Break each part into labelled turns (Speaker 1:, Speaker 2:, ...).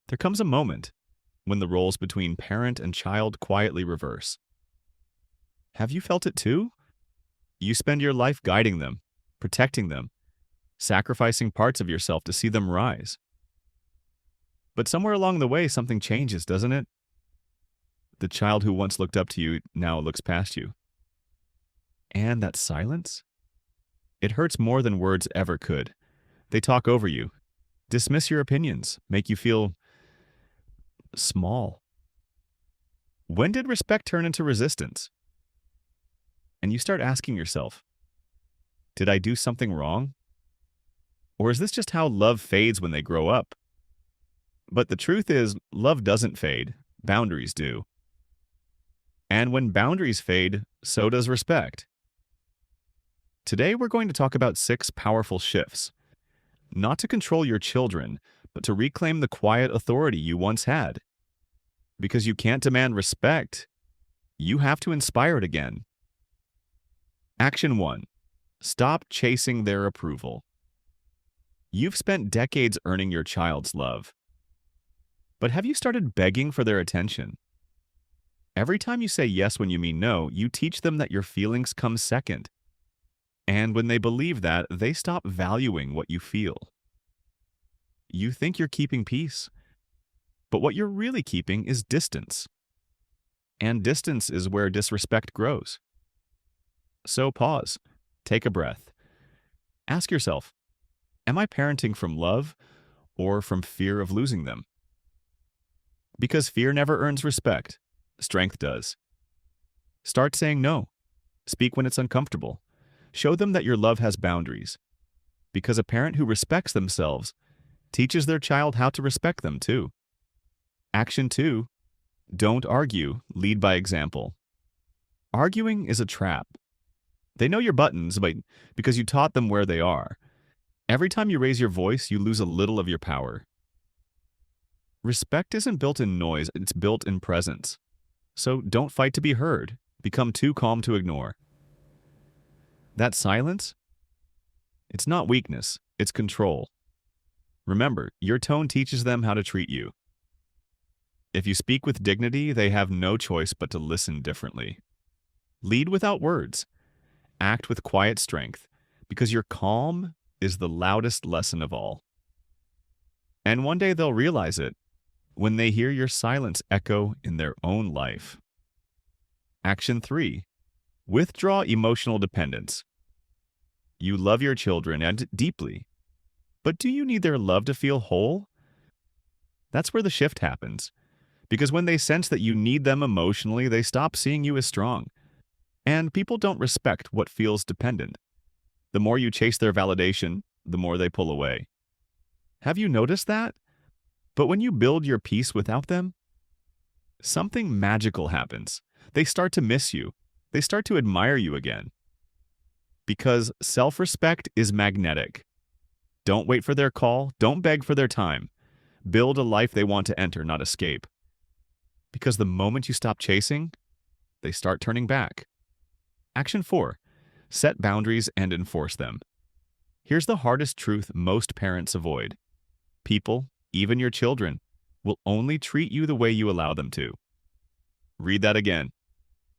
Speaker 1: There comes a moment when the roles between parent and child quietly reverse. Have you felt it too? You spend your life guiding them, protecting them, sacrificing parts of yourself to see them rise. But somewhere along the way, something changes, doesn't it? The child who once looked up to you now looks past you. And that silence? It hurts more than words ever could. They talk over you, dismiss your opinions, make you feel small. When did respect turn into resistance? And you start asking yourself, did I do something wrong? Or is this just how love fades when they grow up? But the truth is, love doesn't fade, boundaries do. And when boundaries fade, so does respect. Today, we're going to talk about 6 powerful shifts, not to control your children, but to reclaim the quiet authority you once had. Because you can't demand respect, you have to inspire it again. Action 1. Stop chasing their approval. You've spent decades earning your child's love. But have you started begging for their attention? Every time you say yes when you mean no, you teach them that your feelings come second. And when they believe that, they stop valuing what you feel. You think you're keeping peace, but what you're really keeping is distance. And distance is where disrespect grows. So pause, take a breath. Ask yourself, am I parenting from love or from fear of losing them? Because fear never earns respect, strength does. Start saying no. Speak when it's uncomfortable. Show them that your love has boundaries. Because a parent who respects themselves teaches their child how to respect them too. Action 2. Don't argue, lead by example. Arguing is a trap. They know your buttons, but because you taught them where they are. Every time you raise your voice, you lose a little of your power. Respect isn't built in noise, it's built in presence. So don't fight to be heard. Become too calm to ignore. That silence? It's not weakness, it's control. Remember, your tone teaches them how to treat you. If you speak with dignity, they have no choice but to listen differently. Lead without words. Act with quiet strength, because your calm is the loudest lesson of all. And one day they'll realize it when they hear your silence echo in their own life. Action 3. Withdraw emotional dependence. You love your children and deeply, but do you need their love to feel whole? That's where the shift happens, because when they sense that you need them emotionally, they stop seeing you as strong. And people don't respect what feels dependent. The more you chase their validation, the more they pull away. Have you noticed that? But when you build your peace without them, something magical happens. They start to miss you. They start to admire you again. Because self-respect is magnetic. Don't wait for their call. Don't beg for their time. Build a life they want to enter, not escape. Because the moment you stop chasing, they start turning back. Action 4. Set boundaries and enforce them. Here's the hardest truth most parents avoid. People, even your children, will only treat you the way you allow them to. Read that again.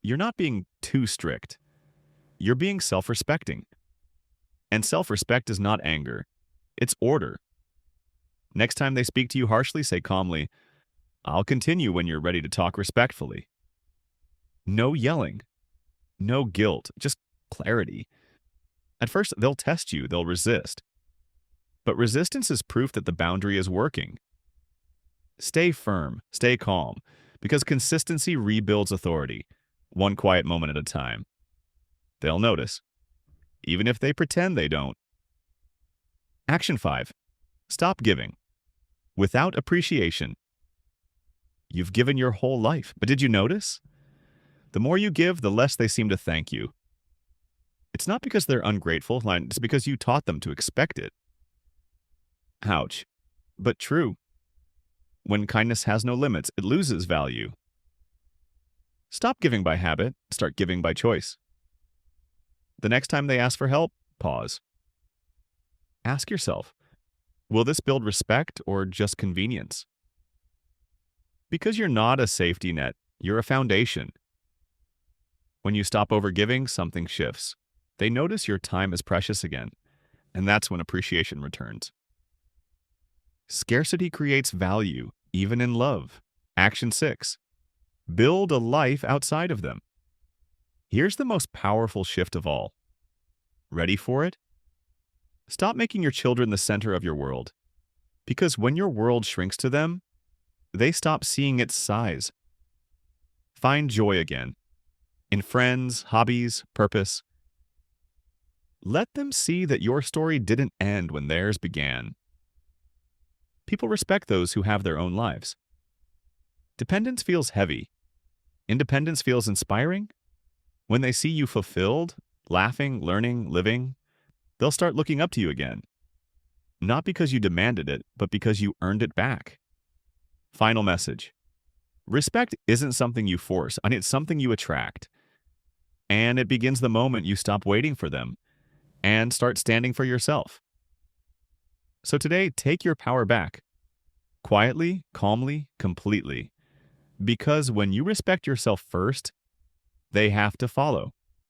Speaker 1: You're not being too strict. You're being self-respecting. And self-respect is not anger. It's order. Next time they speak to you harshly, say calmly, "I'll continue when you're ready to talk respectfully." No yelling. No guilt. Just clarity. At first, they'll test you. They'll resist. But resistance is proof that the boundary is working. Stay firm. Stay calm. Because consistency rebuilds authority, one quiet moment at a time. They'll notice, even if they pretend they don't. Action 5. Stop giving. Without appreciation. You've given your whole life, but did you notice? The more you give, the less they seem to thank you. It's not because they're ungrateful, it's because you taught them to expect it. Ouch, but true. When kindness has no limits, it loses value. Stop giving by habit, start giving by choice. The next time they ask for help, pause. Ask yourself, will this build respect or just convenience? Because you're not a safety net, you're a foundation. When you stop overgiving, something shifts. They notice your time is precious again, and that's when appreciation returns. Scarcity creates value, even in love. Action 6. Build a life outside of them. Here's the most powerful shift of all. Ready for it? Stop making your children the center of your world. Because when your world shrinks to them, they stop seeing its size. Find joy again. In friends, hobbies, purpose. Let them see that your story didn't end when theirs began. People respect those who have their own lives. Dependence feels heavy. Independence feels inspiring. When they see you fulfilled, laughing, learning, living, they'll start looking up to you again. Not because you demanded it, but because you earned it back. Final message. Respect isn't something you force, and it's something you attract. And it begins the moment you stop waiting for them and start standing for yourself. So today, take your power back. Quietly, calmly, completely. Because when you respect yourself first, they have to follow.